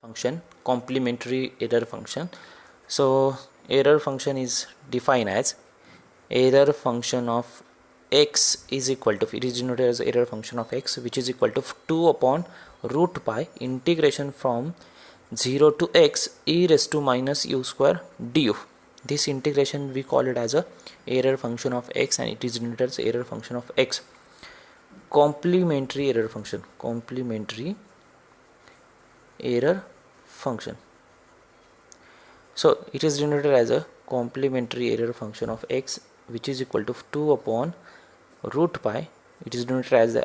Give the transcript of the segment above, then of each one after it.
function, complementary error function. So error function is defined as error function of x is equal to, it is denoted as error function of x, which is equal to 2 upon root pi integration from 0 to x e raised to minus u square du. This integration we call it as a error function of x, and it is denoted as error function of x. Complementary error function, complementary error function. So it is denoted as a complementary error function of x, which is equal to 2 upon root pi. It is denoted as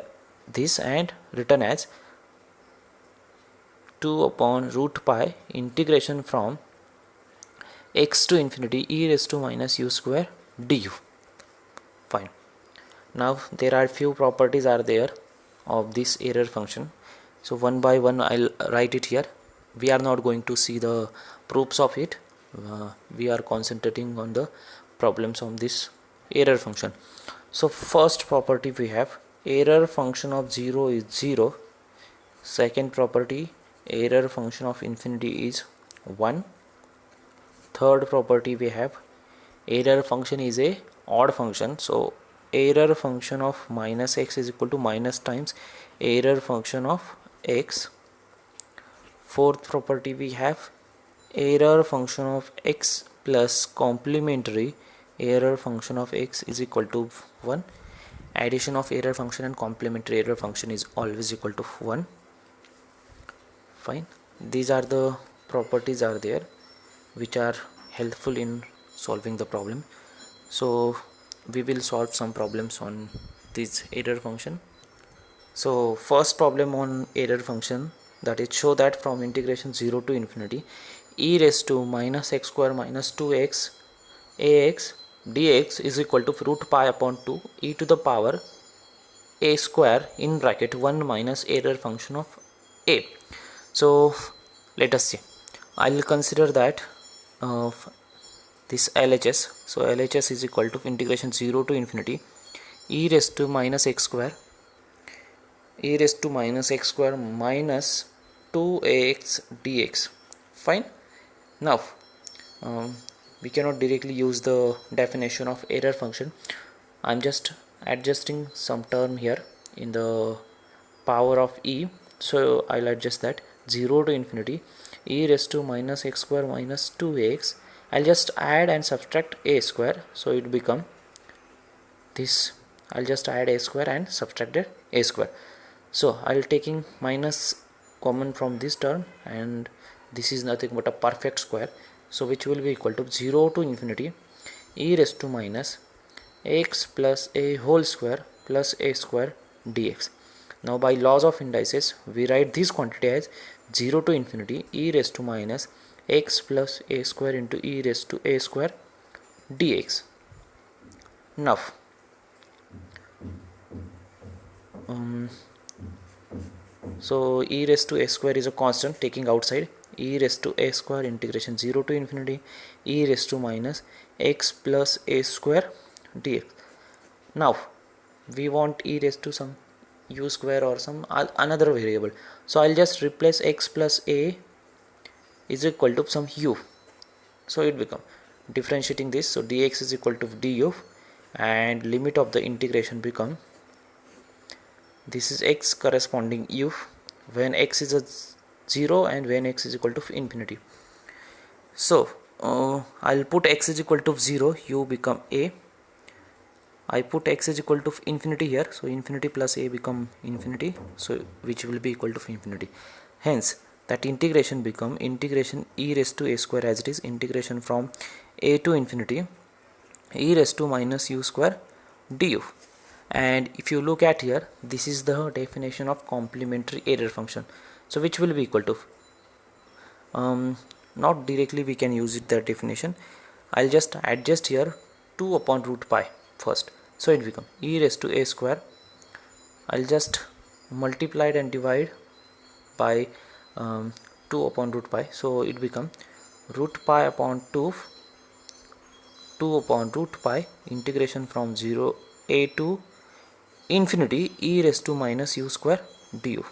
this and written as 2 upon root pi integration from x to infinity e raised to minus u square du. Fine. Now there are few properties are there of this error function. So one by one I'll write it here. We are not going to see the proofs of it. We are concentrating on the problems of this error function. So first property we have error function of 0 is 0. Second property, error function of infinity is 1. Third property we have error function is a odd function. So error function of minus x is equal to minus times error function of x. Fourth property we have error function of x plus complementary error function of x is equal to 1. Addition of error function and complementary error function is always equal to 1. Fine. These are the properties are there which are helpful in solving the problem. So we will solve some problems on this error function. So first problem on error function, that is show that from integration 0 to infinity e raised to minus x square minus 2x ax dx is equal to root pi upon 2 e to the power a square in bracket 1 minus error function of a. So let us see. I will consider that this LHS. So LHS is equal to integration 0 to infinity e raised to minus x square minus 2ax dx. Fine. Now we cannot directly use the definition of error function. I'm just adjusting some term here in the power of e. So I'll adjust that 0 to infinity e raised to minus x square minus 2x. I'll just add and subtract a square, so it become this. I'll just add a square and subtract a square. So I'll taking minus common from this term, and this is nothing but a perfect square, so which will be equal to 0 to infinity e raised to minus x plus a whole square plus a square dx. Now by laws of indices we write this quantity as 0 to infinity e raised to minus x plus a square into e raised to a square dx. Now so e raised to a square is a constant, taking outside e raised to a square integration 0 to infinity e raised to minus x plus a square dx. Now we want e raised to some u square or some another variable, so I'll just replace x plus a is equal to some u, so it become differentiating this, so dx is equal to du, and limit of the integration become, this is x corresponding u when x is a 0 and when x is equal to infinity. So I'll put x is equal to 0, u become a. I put x is equal to infinity here, so infinity plus a become infinity, so which will be equal to infinity. Hence that integration become integration e raised to a square, as it is integration from a to infinity e raised to minus u square du. And if you look at here, this is the definition of complementary error function, so which will be equal to not directly we can use it, that definition. I'll just adjust here 2 upon root pi first, so it become e raised to a square. I'll just multiply it and divide by 2 upon root pi, so it become root pi upon 2 upon root pi integration from 0 a to infinity e raised to minus u square du.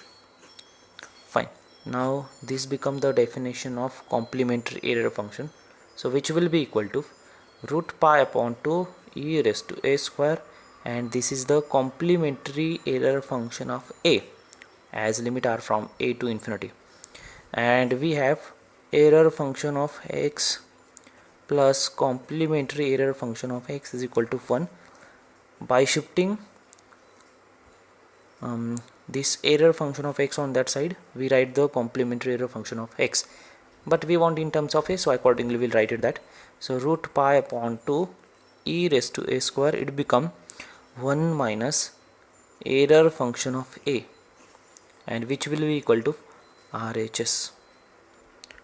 Fine. Now this become the definition of complementary error function, so which will be equal to root pi upon 2 e raised to a square, and this is the complementary error function of a as limit are from a to infinity, and we have error function of x plus complementary error function of x is equal to 1. By shifting this error function of x on that side, we write the complementary error function of x, but we want in terms of a, so accordingly we'll write it that. So root pi upon 2 e raised to a square, it become 1 minus error function of a, and which will be equal to RHS.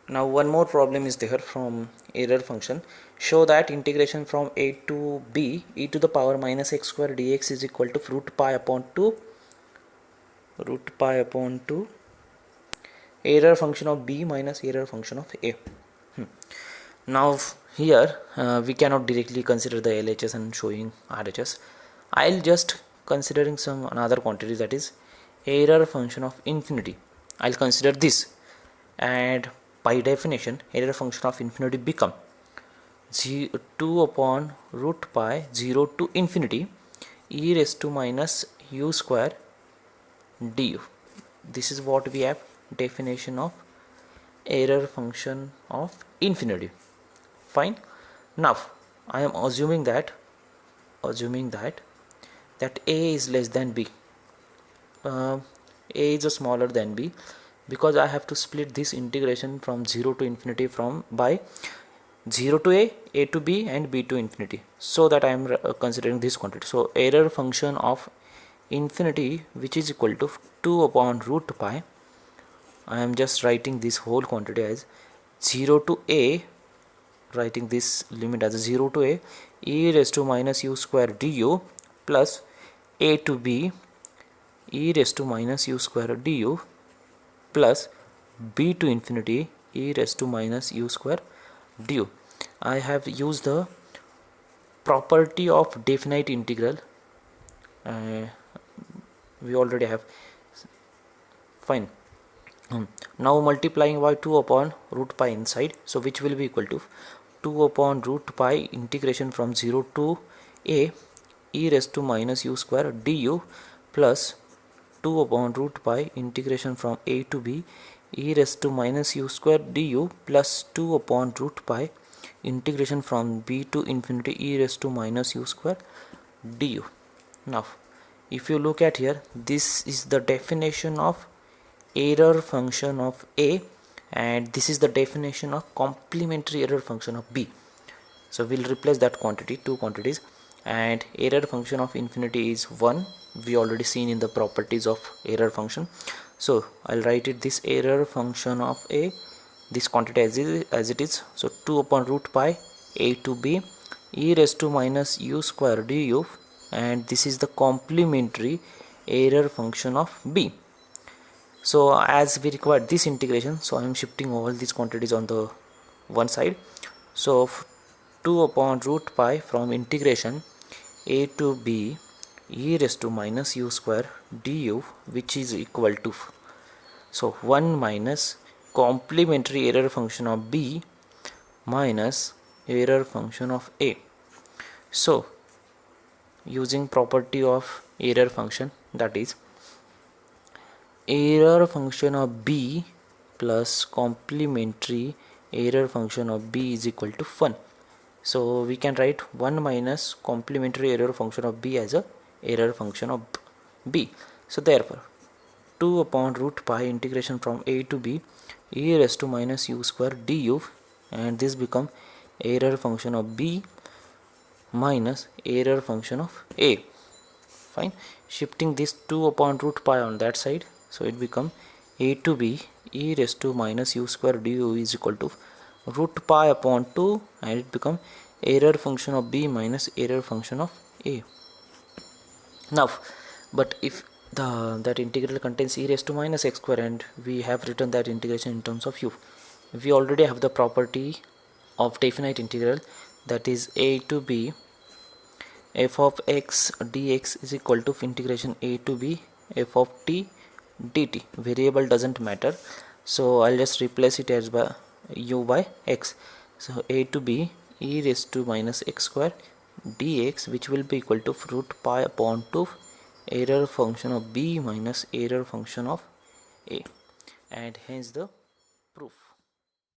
Now one more problem is there from error function. Show that integration from a to b e to the power minus x square dx is equal to root pi upon 2 error function of b minus error function of a. Now here we cannot directly consider the LHS and showing RHS. I'll just considering some another quantity, that is error function of infinity. I'll consider this, and by definition error function of infinity become 2 upon root pi 0 to infinity e raised to minus u square du. This is what we have definition of error function of infinity. Fine. Now I am assuming that a is less than b, a is smaller than b, because I have to split this integration from 0 to infinity from by 0 to a to b and b to infinity, so that I am considering this quantity. So error function of infinity, which is equal to 2 upon root pi, I am just writing this whole quantity as 0 to a, writing this limit as 0 to a e raised to minus u square du plus a to b e raised to minus u square du plus b to infinity e raised to minus u square du. I have used the property of definite integral, we already have. Fine. Now multiplying by 2 upon root pi inside, so which will be equal to 2 upon root pi integration from 0 to a e raised to minus u square du plus 2 upon root pi integration from a to b e raised to minus u square du plus 2 upon root pi integration from b to infinity e raised to minus u square du. Now if you look at here, this is the definition of error function of a, and this is the definition of complementary error function of b. So we'll replace that quantity, two quantities, and error function of infinity is 1, we already seen in the properties of error function. So I'll write it this error function of a, this quantity as it is, so 2 upon root pi a to b e raised to minus u square du, and this is the complementary error function of b. So as we require this integration, so I am shifting all these quantities on the one side. So 2 upon root pi from integration a to b e raised to minus u square du, which is equal to, so 1 minus complementary error function of b minus error function of a. So using property of error function, that is error function of b plus complementary error function of b is equal to 1. So we can write 1 minus complementary error function of b as a error function of b. So therefore 2 upon root pi integration from a to b e raised to minus u square du, and this become error function of b minus error function of a. Fine. Shifting this 2 upon root pi on that side, so it become a to b e raised to minus u square du is equal to root pi upon 2, and it become error function of b minus error function of a. Now but if that integral contains e raised to minus x square, and we have written that integration in terms of u, we already have the property of definite integral, that is a to b f of x dx is equal to integration a to b f of t dt. Variable doesn't matter, so I'll just replace it as by u by x. So a to b e raised to minus x square dx, which will be equal to root pi upon 2 error function of b minus error function of a, and hence the proof.